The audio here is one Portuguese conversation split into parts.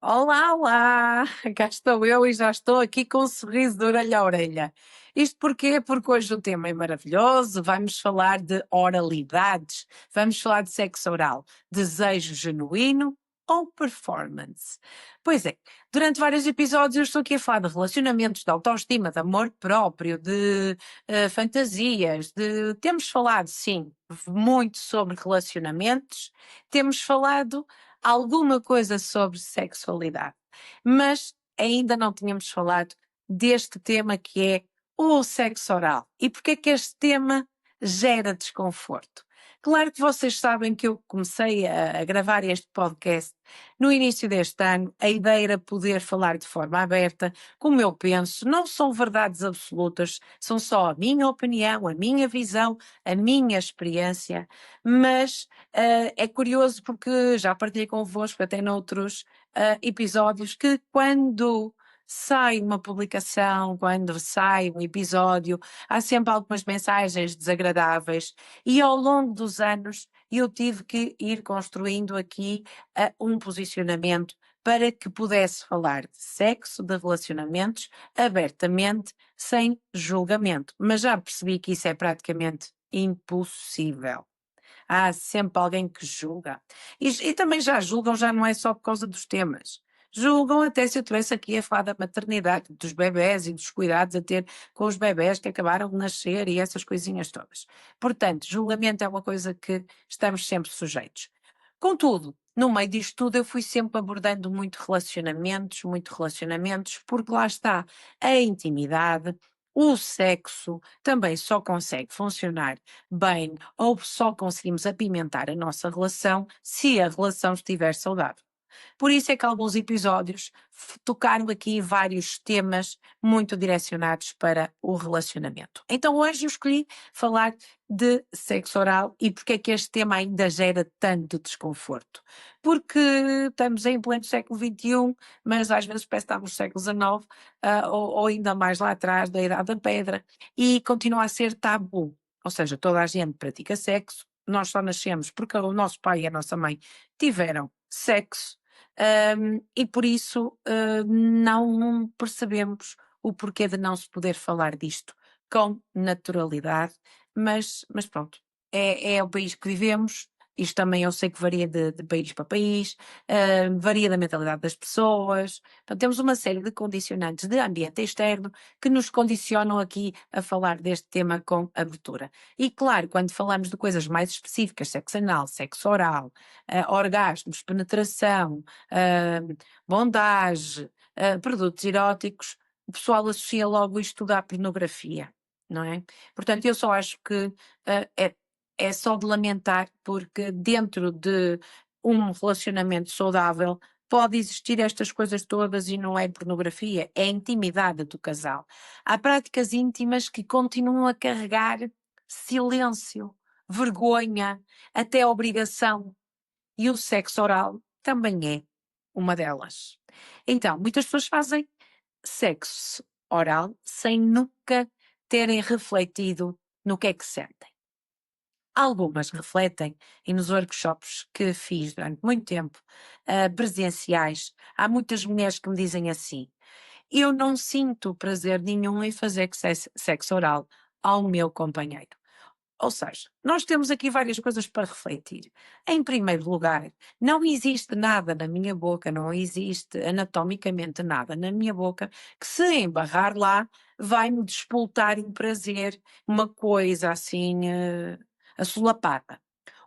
Olá, olá! Cá estou eu e já estou aqui com um sorriso de orelha a orelha. Isto porquê? Porque hoje o tema é maravilhoso. Vamos falar de oralidades, vamos falar de sexo oral, desejo genuíno ou performance. Pois é, durante vários episódios eu estou aqui a falar de relacionamentos, de autoestima, de amor próprio, de fantasias, Temos falado, sim, muito sobre relacionamentos, temos falado alguma coisa sobre sexualidade, mas ainda não tínhamos falado deste tema que é o sexo oral. E porque é que este tema gera desconforto? Claro que vocês sabem que eu comecei a gravar este podcast no início deste ano. A ideia era poder falar de forma aberta, como eu penso, não são verdades absolutas, são só a minha opinião, a minha visão, a minha experiência, mas é curioso porque já partilhei convosco até noutros episódios que quando sai uma publicação, quando sai um episódio, há sempre algumas mensagens desagradáveis e ao longo dos anos eu tive que ir construindo aqui um posicionamento para que pudesse falar de sexo, de relacionamentos, abertamente, sem julgamento. Mas já percebi que isso é praticamente impossível. Há sempre alguém que julga. E também já julgam, já não é só por causa dos temas. Julgam até se eu estivesse aqui a falar da maternidade, dos bebés e dos cuidados a ter com os bebés que acabaram de nascer e essas coisinhas todas. Portanto, julgamento é uma coisa que estamos sempre sujeitos. Contudo, no meio disto tudo, eu fui sempre abordando muito relacionamentos, porque lá está a intimidade, o sexo também só consegue funcionar bem ou só conseguimos apimentar a nossa relação se a relação estiver saudável. Por isso é que alguns episódios tocaram aqui vários temas muito direcionados para o relacionamento. Então hoje eu escolhi falar de sexo oral e porque é que este tema ainda gera tanto desconforto. Porque estamos em pleno século XXI, mas às vezes parece que estamos no século XIX, ou ainda mais lá atrás, da Idade da Pedra, e continua a ser tabu. Ou seja, toda a gente pratica sexo, nós só nascemos porque o nosso pai e a nossa mãe tiveram sexo, e por isso não percebemos o porquê de não se poder falar disto com naturalidade, mas pronto, é o país que vivemos. Isto também eu sei que varia de país para país, varia da mentalidade das pessoas. Então, temos uma série de condicionantes de ambiente externo que nos condicionam aqui a falar deste tema com abertura. E claro, quando falamos de coisas mais específicas, sexo anal, sexo oral, orgasmos, penetração, bondage, produtos eróticos, o pessoal associa logo isto tudo à pornografia, não é? Portanto, eu só acho que é só de lamentar, porque dentro de um relacionamento saudável pode existir estas coisas todas e não é pornografia, é a intimidade do casal. Há práticas íntimas que continuam a carregar silêncio, vergonha, até obrigação. E o sexo oral também é uma delas. Então, muitas pessoas fazem sexo oral sem nunca terem refletido no que é que sentem. Algumas refletem, e nos workshops que fiz durante muito tempo, presenciais, há muitas mulheres que me dizem assim: eu não sinto prazer nenhum em fazer sexo oral ao meu companheiro. Ou seja, nós temos aqui várias coisas para refletir. Em primeiro lugar, não existe nada na minha boca, não existe anatomicamente nada na minha boca que, se embarrar lá, vai-me despoltar em prazer, uma coisa assim assolapada.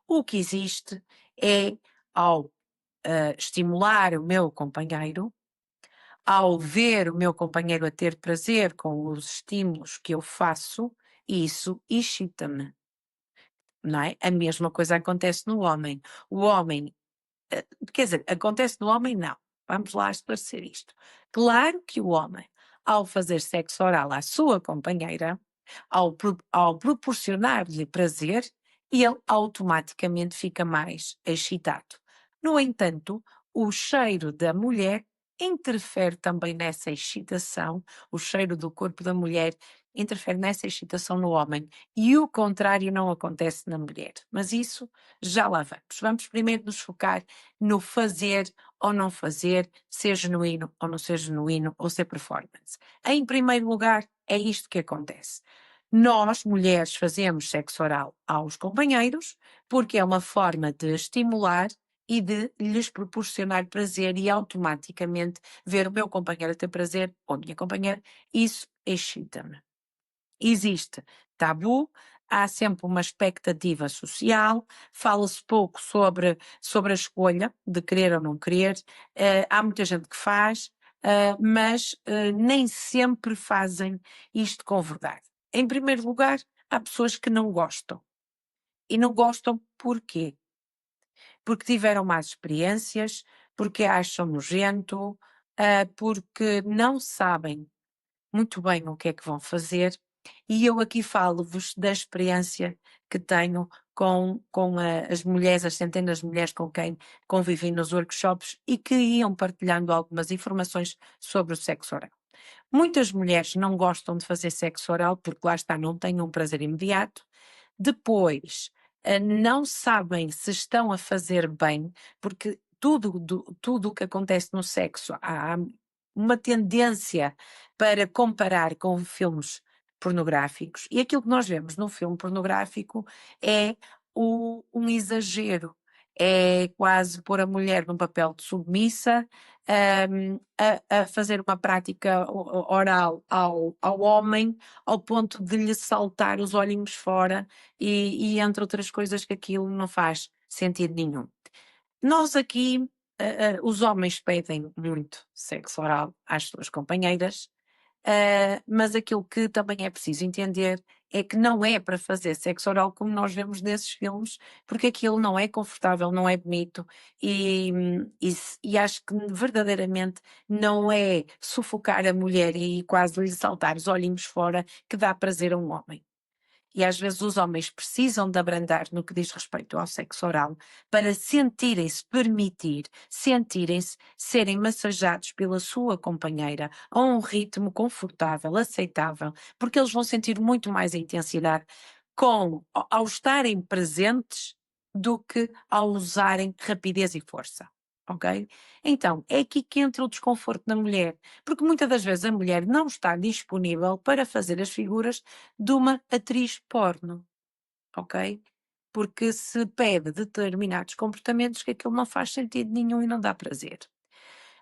O que existe é, ao estimular o meu companheiro, ao ver o meu companheiro a ter prazer com os estímulos que eu faço, isso excita-me, não é? A mesma coisa acontece no homem. O homem, quer dizer, acontece no homem não. Vamos lá esclarecer isto. Claro que o homem, ao fazer sexo oral à sua companheira, ao proporcionar-lhe prazer, ele automaticamente fica mais excitado. No entanto, o cheiro da mulher interfere também nessa excitação, o cheiro do corpo da mulher interfere nessa excitação no homem e o contrário não acontece na mulher. Mas isso já lá vamos. Vamos primeiro nos focar no fazer ou não fazer, ser genuíno ou não ser genuíno, ou ser performance. Em primeiro lugar, é isto que acontece. Nós, mulheres, fazemos sexo oral aos companheiros porque é uma forma de estimular e de lhes proporcionar prazer e automaticamente ver o meu companheiro a ter prazer ou a minha companheira, isso excita-me. Existe tabu, há sempre uma expectativa social, fala-se pouco sobre a escolha de querer ou não querer, há muita gente que faz, mas nem sempre fazem isto com verdade. Em primeiro lugar, há pessoas que não gostam. E não gostam porquê? Porque tiveram más experiências, porque acham nojento, porque não sabem muito bem o que é que vão fazer. E eu aqui falo-vos da experiência que tenho com as mulheres, as centenas de mulheres com quem convivi nos workshops e que iam partilhando algumas informações sobre o sexo oral. Muitas mulheres não gostam de fazer sexo oral porque lá está, não têm um prazer imediato. Depois, não sabem se estão a fazer bem, porque tudo o que acontece no sexo, há uma tendência para comparar com filmes pornográficos, e aquilo que nós vemos num filme pornográfico é um exagero, é quase pôr a mulher num papel de submissa, a fazer uma prática oral ao homem, ao ponto de lhe saltar os olhinhos fora e entre outras coisas que aquilo não faz sentido nenhum. Nós aqui, os homens pedem muito sexo oral às suas companheiras, mas aquilo que também é preciso entender é que não é para fazer sexo oral como nós vemos nesses filmes, porque aquilo não é confortável, não é bonito e acho que verdadeiramente não é sufocar a mulher e quase lhe saltar os olhinhos fora que dá prazer a um homem. E às vezes os homens precisam de abrandar no que diz respeito ao sexo oral para sentirem-se, permitir, sentirem-se, serem massajados pela sua companheira a um ritmo confortável, aceitável, porque eles vão sentir muito mais a intensidade ao estarem presentes do que ao usarem rapidez e força. Ok? Então, é aqui que entra o desconforto da mulher, porque muitas das vezes a mulher não está disponível para fazer as figuras de uma atriz porno, ok? Porque se pede determinados comportamentos que aquilo não faz sentido nenhum e não dá prazer.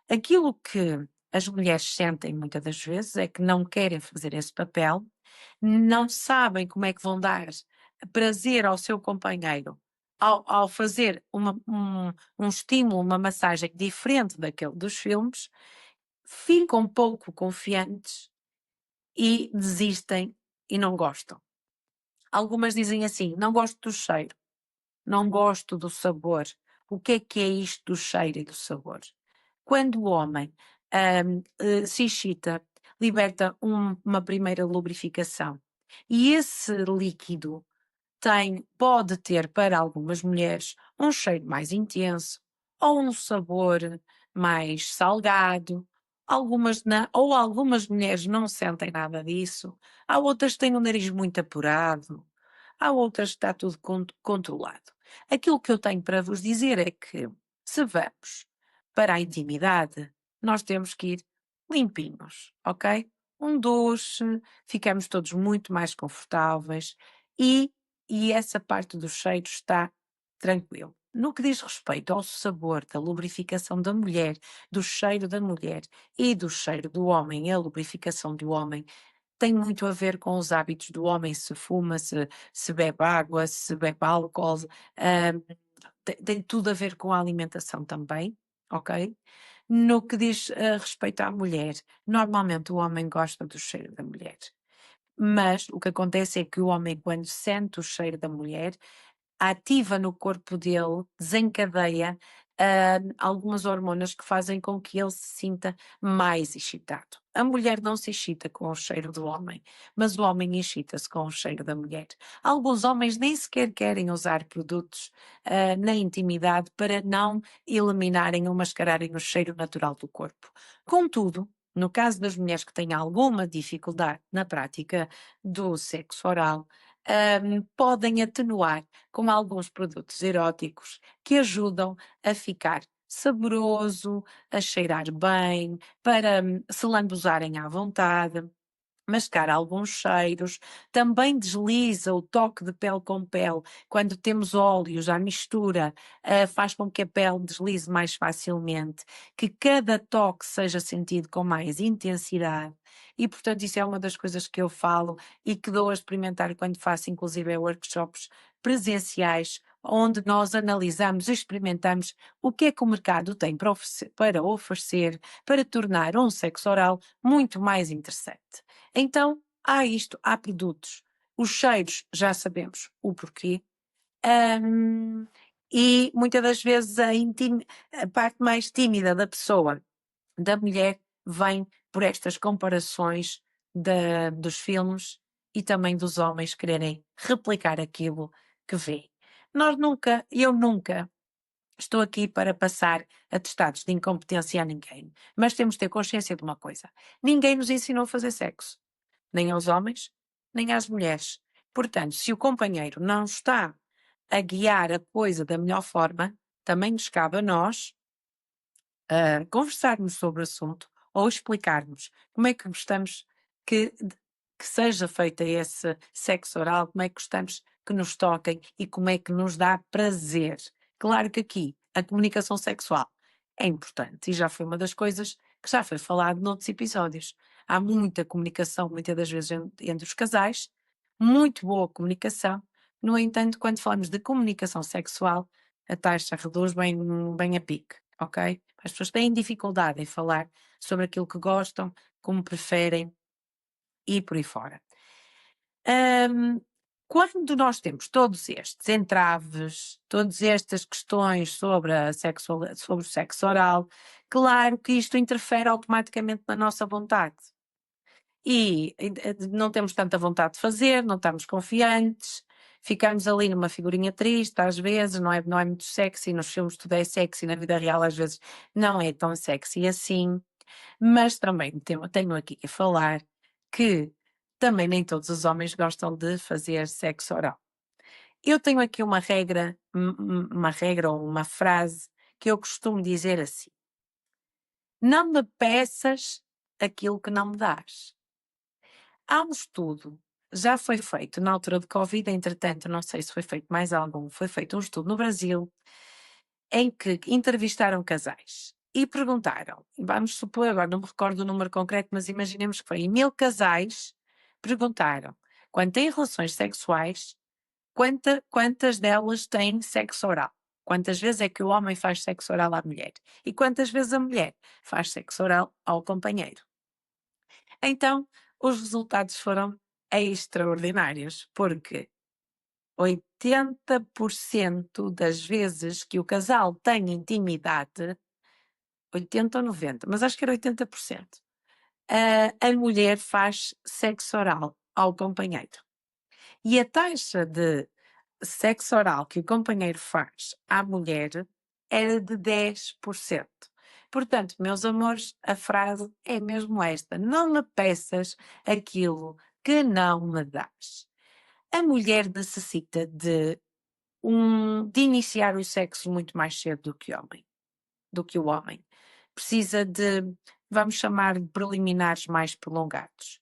Aquilo que as mulheres sentem muitas das vezes é que não querem fazer esse papel, não sabem como é que vão dar prazer ao seu companheiro ao fazer um estímulo, uma massagem diferente daquele dos filmes, ficam pouco confiantes e desistem e não gostam. Algumas dizem assim: não gosto do cheiro, não gosto do sabor. O que é isto do cheiro e do sabor? Quando o homem se excita, liberta uma primeira lubrificação e esse líquido pode ter para algumas mulheres um cheiro mais intenso ou um sabor mais salgado. Algumas mulheres não sentem nada disso, há outras que têm o nariz muito apurado, há outras que está tudo controlado. Aquilo que eu tenho para vos dizer é que, se vamos para a intimidade, nós temos que ir limpinhos, ok? Um duche, ficamos todos muito mais confortáveis e essa parte do cheiro está tranquilo. No que diz respeito ao sabor da lubrificação da mulher, do cheiro da mulher e do cheiro do homem, a lubrificação do homem, tem muito a ver com os hábitos do homem, se fuma, se bebe água, se bebe álcool, tem tudo a ver com a alimentação também, ok? No que diz respeito à mulher, normalmente o homem gosta do cheiro da mulher. Mas o que acontece é que o homem, quando sente o cheiro da mulher, ativa no corpo dele, desencadeia algumas hormonas que fazem com que ele se sinta mais excitado. A mulher não se excita com o cheiro do homem, mas o homem excita-se com o cheiro da mulher. Alguns homens nem sequer querem usar produtos na intimidade para não eliminarem ou mascararem o cheiro natural do corpo. Contudo, no caso das mulheres que têm alguma dificuldade na prática do sexo oral, podem atenuar com alguns produtos eróticos que ajudam a ficar saboroso, a cheirar bem, para se lambuzarem à vontade, mascar alguns cheiros, também desliza o toque de pele com pele, quando temos óleos, a mistura faz com que a pele deslize mais facilmente, que cada toque seja sentido com mais intensidade e portanto isso é uma das coisas que eu falo e que dou a experimentar quando faço inclusive workshops presenciais, onde nós analisamos e experimentamos o que é que o mercado tem para tornar um sexo oral muito mais interessante. Então, há isto, há produtos. Os cheiros, já sabemos o porquê. hum, e muitas das vezes a parte mais tímida da pessoa, da mulher, vem por estas comparações dos filmes e também dos homens quererem replicar aquilo que vê. Eu nunca estou aqui para passar atestados de incompetência a ninguém, mas temos de ter consciência de uma coisa: ninguém nos ensinou a fazer sexo, nem aos homens, nem às mulheres. Portanto, se o companheiro não está a guiar a coisa da melhor forma, também nos cabe a nós conversarmos sobre o assunto ou explicarmos como é que gostamos que seja feita esse sexo oral, como é que gostamos que nos toquem e como é que nos dá prazer. Claro que aqui a comunicação sexual é importante e já foi uma das coisas que já foi falado noutros episódios. Há muita comunicação, muitas das vezes, entre os casais, muito boa comunicação. No entanto, quando falamos de comunicação sexual, a taxa reduz bem a pique, ok? As pessoas têm dificuldade em falar sobre aquilo que gostam, como preferem e por aí fora. Quando nós temos todos estes entraves, todas estas questões sobre sobre o sexo oral, claro que isto interfere automaticamente na nossa vontade. E não temos tanta vontade de fazer, não estamos confiantes, ficamos ali numa figurinha triste às vezes, não é muito sexy, nos filmes tudo é sexy, na vida real às vezes não é tão sexy assim, mas também tenho aqui a falar que também nem todos os homens gostam de fazer sexo oral. Eu tenho aqui uma regra ou uma frase que eu costumo dizer assim: não me peças aquilo que não me dás. Há um estudo, já foi feito na altura de Covid, entretanto, não sei se foi feito mais algum, foi feito um estudo no Brasil, em que entrevistaram casais e perguntaram, vamos supor, agora não me recordo o número concreto, mas imaginemos que foi em 1000 casais, perguntaram, quando têm relações sexuais, quantas delas têm sexo oral? Quantas vezes é que o homem faz sexo oral à mulher? E quantas vezes a mulher faz sexo oral ao companheiro? Então, os resultados foram extraordinários, porque 80% das vezes que o casal tem intimidade, 80 ou 90, mas acho que era 80%, a mulher faz sexo oral ao companheiro. E a taxa de sexo oral que o companheiro faz à mulher era de 10%. Portanto, meus amores, a frase é mesmo esta: não me peças aquilo que não me dás. A mulher necessita de iniciar o sexo muito mais cedo do que o homem. Precisa de, vamos chamar de preliminares mais prolongados.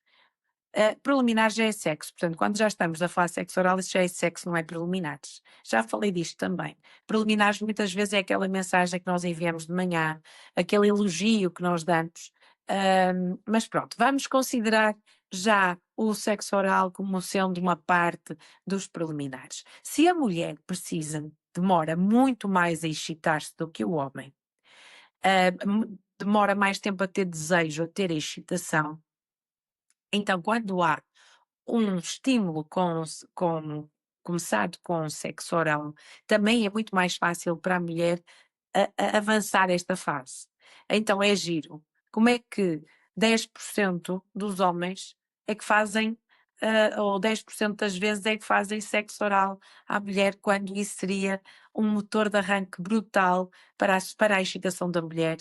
Preliminar já é sexo, portanto, quando já estamos a falar de sexo oral, isso já é sexo, não é preliminares. Já falei disto também. Preliminares muitas vezes é aquela mensagem que nós enviamos de manhã, aquele elogio que nós damos. Mas pronto, vamos considerar já o sexo oral como sendo uma parte dos preliminares. Se a mulher demora muito mais a excitar-se do que o homem, demora mais tempo a ter desejo, a ter excitação, então quando há um estímulo começado com sexo oral, também é muito mais fácil para a mulher avançar esta fase. Então é giro. Como é que 10% dos homens é que fazem, ou 10% das vezes é que fazem sexo oral à mulher, quando isso seria um motor de arranque brutal para a excitação da mulher,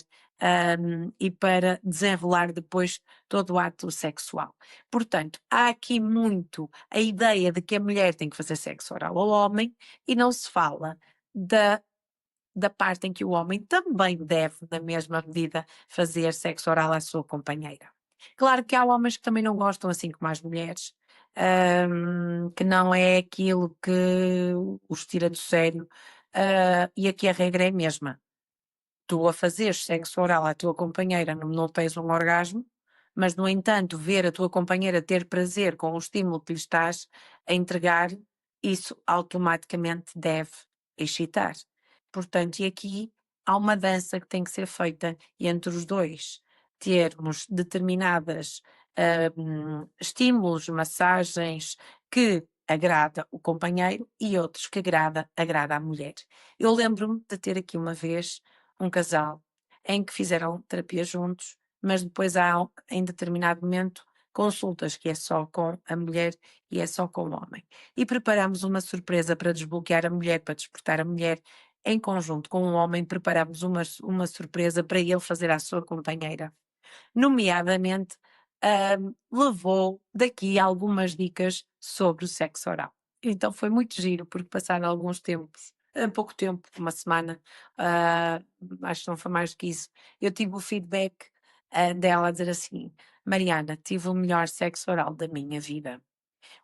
e para desenrolar depois todo o ato sexual. Portanto, há aqui muito a ideia de que a mulher tem que fazer sexo oral ao homem e não se fala da parte em que o homem também deve, na mesma medida, fazer sexo oral à sua companheira. Claro que há homens que também não gostam, assim como as mulheres, que não é aquilo que os tira do sério, e aqui a regra é a mesma. Tu a fazeres sexo oral à tua companheira não tens um orgasmo, mas no entanto ver a tua companheira ter prazer com o estímulo que lhe estás a entregar, isso automaticamente deve excitar. Portanto, e aqui há uma dança que tem que ser feita entre os dois, termos determinadas, estímulos, massagens que agrada o companheiro e outros que agrada a mulher. Eu lembro-me de ter aqui uma vez um casal em que fizeram terapia juntos, mas depois há em determinado momento consultas que é só com a mulher e é só com o homem. E preparamos uma surpresa para desbloquear a mulher, para despertar a mulher. Em conjunto com o homem, preparamos uma surpresa para ele fazer à sua companheira. Nomeadamente, levou daqui algumas dicas sobre o sexo oral. Então foi muito giro, porque passaram alguns tempos, pouco tempo, uma semana, ah, acho que não foi mais do que isso, eu tive o feedback, dela a dizer assim: "Mariana, tive o melhor sexo oral da minha vida".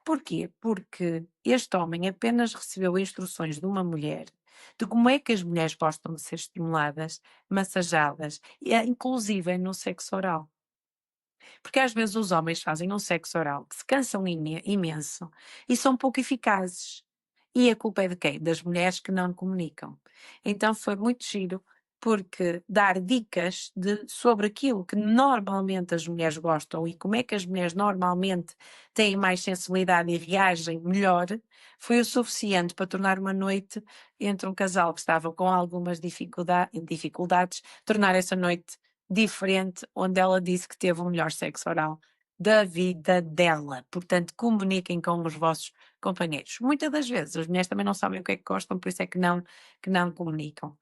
Porquê? Porque este homem apenas recebeu instruções de uma mulher, de como é que as mulheres gostam de ser estimuladas, massajadas, e, inclusive no sexo oral. Porque às vezes os homens fazem um sexo oral que se cansam imenso e são pouco eficazes. E a culpa é de quem? Das mulheres que não comunicam. Então foi muito giro, porque dar dicas sobre aquilo que normalmente as mulheres gostam e como é que as mulheres normalmente têm mais sensibilidade e reagem melhor, foi o suficiente para tornar uma noite entre um casal que estava com algumas dificuldades, tornar essa noite diferente, onde ela disse que teve o melhor sexo oral da vida dela. Portanto, comuniquem com os vossos companheiros. Muitas das vezes as mulheres também não sabem o que é que gostam, por isso é que não comunicam.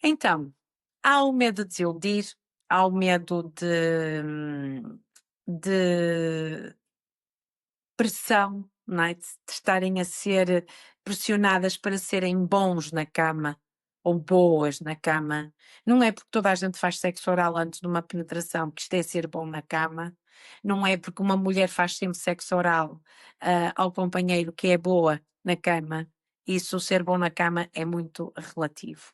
Então, há o medo de desiludir, há o medo de pressão, não é? De estarem a ser pressionadas para serem bons na cama ou boas na cama. Não é porque toda a gente faz sexo oral antes de uma penetração que isto é ser bom na cama. Não é porque uma mulher faz sempre sexo oral, ao companheiro que é boa na cama. Isso, ser bom na cama é muito relativo.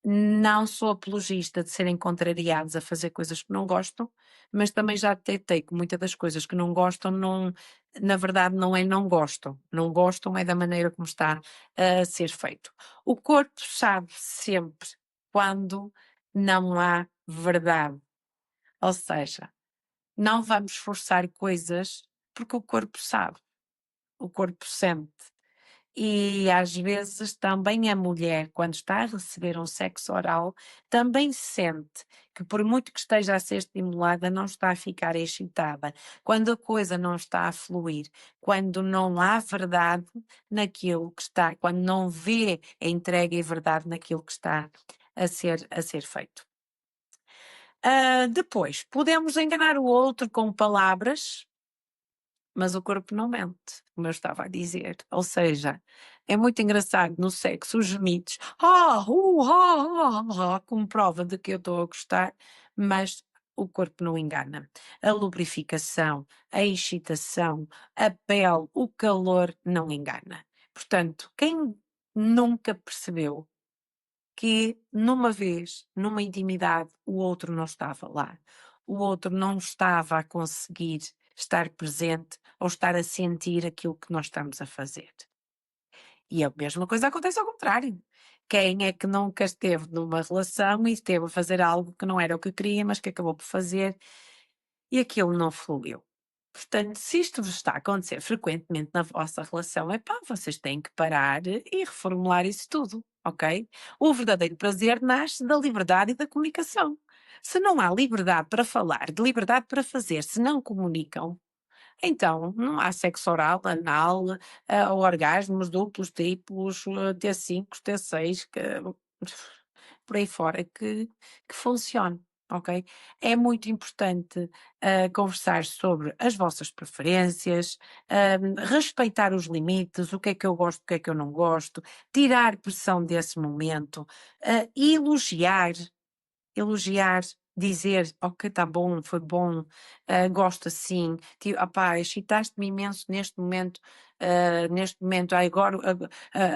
Não sou apologista de serem contrariados a fazer coisas que não gostam, mas também já detectei que muitas das coisas que não gostam não, na verdade não é não gostam, não gostam é da maneira como está a ser feito. O corpo sabe sempre quando não há verdade, ou seja, não vamos forçar coisas porque o corpo sabe, o corpo sente. E às vezes também a mulher, quando está a receber um sexo oral, também sente que por muito que esteja a ser estimulada, não está a ficar excitada. Quando a coisa não está a fluir, quando não há verdade naquilo que está, quando não vê a entrega e verdade naquilo que está a ser feito. Depois, podemos enganar o outro com palavras, mas o corpo não mente, como eu estava a dizer. Ou seja, é muito engraçado no sexo os gemidos, como prova de que eu estou a gostar, mas o corpo não engana. A lubrificação, a excitação, a pele, o calor não engana. Portanto, quem nunca percebeu que numa vez, numa intimidade, o outro não estava lá, o outro não estava a conseguir estar presente ou estar a sentir aquilo que nós estamos a fazer. E a mesma coisa acontece ao contrário. Quem é que nunca esteve numa relação e esteve a fazer algo que não era o que queria, mas que acabou por fazer e aquilo não fluiu? Portanto, se isto vos está a acontecer frequentemente na vossa relação, epá, vocês têm que parar e reformular isso tudo, ok? O verdadeiro prazer nasce da liberdade e da comunicação. Se não há liberdade para falar, de liberdade para fazer, se não comunicam, então não há sexo oral, anal, orgasmos duplos, triplos, T5, T6, por aí fora que funcione, ok? É muito importante conversar sobre as vossas preferências, respeitar os limites, o que é que eu gosto, o que é que eu não gosto, tirar pressão desse momento, elogiar, dizer: "Ok, está bom, foi bom, gosto assim, opá, excitaste-me imenso neste momento, ai agora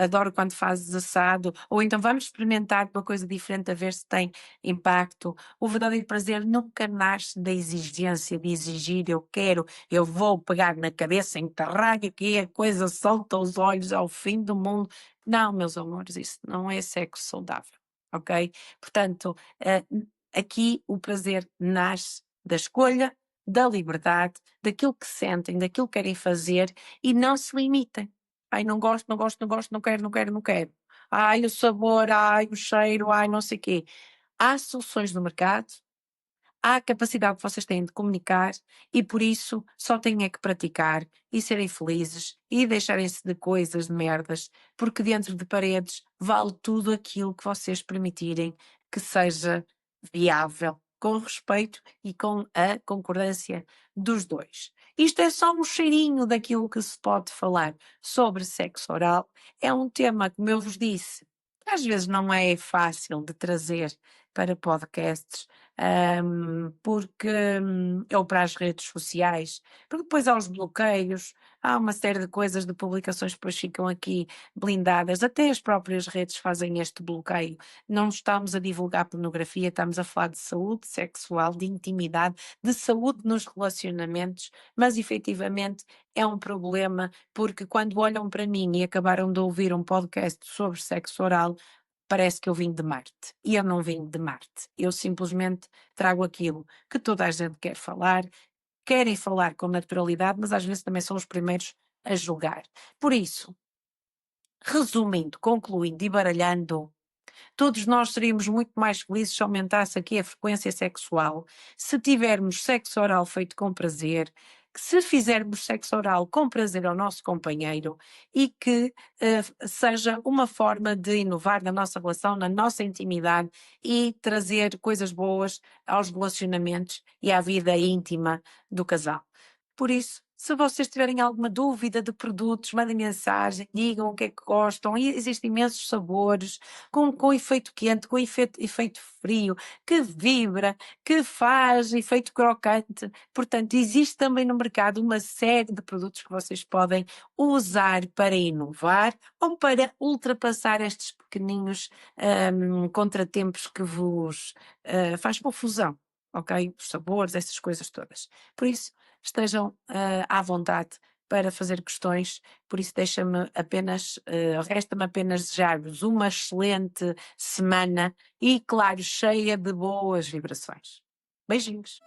adoro quando fazes assado", ou então: "Vamos experimentar uma coisa diferente a ver se tem impacto". O verdadeiro prazer nunca nasce da exigência, de exigir: "Eu quero, eu vou pegar na cabeça, enterrar aqui a coisa, solta os olhos ao fim do mundo". Não, meus amores, isso não é sexo saudável, ok? Portanto, aqui o prazer nasce da escolha, da liberdade, daquilo que sentem, daquilo que querem fazer e não se limitem. Ai, não gosto, não gosto, não gosto, não quero, não quero, não quero. Ai, o sabor, ai, o cheiro, ai, não sei o quê. Há soluções no mercado, há a capacidade que vocês têm de comunicar e por isso só têm é que praticar e serem felizes e deixarem-se de coisas, de merdas, porque dentro de paredes vale tudo aquilo que vocês permitirem que seja viável, com respeito e com a concordância dos dois. Isto é só um cheirinho daquilo que se pode falar sobre sexo oral. É um tema, como eu vos disse, que às vezes não é fácil de trazer para podcasts, porque ou para as redes sociais, porque depois há os bloqueios, há uma série de coisas, de publicações que depois ficam aqui blindadas, até as próprias redes fazem este bloqueio. Não estamos a divulgar pornografia, estamos a falar de saúde sexual, de intimidade, de saúde nos relacionamentos, mas efetivamente é um problema, porque quando olham para mim e acabaram de ouvir um podcast sobre sexo oral, parece que eu vim de Marte. E eu não vim de Marte. Eu simplesmente trago aquilo que toda a gente quer falar, querem falar com naturalidade, mas às vezes também são os primeiros a julgar. Por isso, resumindo, concluindo e baralhando, todos nós seríamos muito mais felizes se aumentasse aqui a frequência sexual, se tivermos sexo oral feito com prazer, que se fizermos sexo oral com prazer ao nosso companheiro e que seja uma forma de inovar na nossa relação, na nossa intimidade e trazer coisas boas aos relacionamentos e à vida íntima do casal. Por isso, se vocês tiverem alguma dúvida de produtos, mandem mensagem, digam o que é que gostam. E existem imensos sabores, com efeito quente, com efeito frio, que vibra, que faz efeito crocante. Portanto, existe também no mercado uma série de produtos que vocês podem usar para inovar ou para ultrapassar estes pequeninhos contratempos que vos faz confusão, ok? Os sabores, essas coisas todas. Por isso, estejam à vontade para fazer questões, por isso resta-me apenas desejar-vos uma excelente semana e, claro, cheia de boas vibrações. Beijinhos.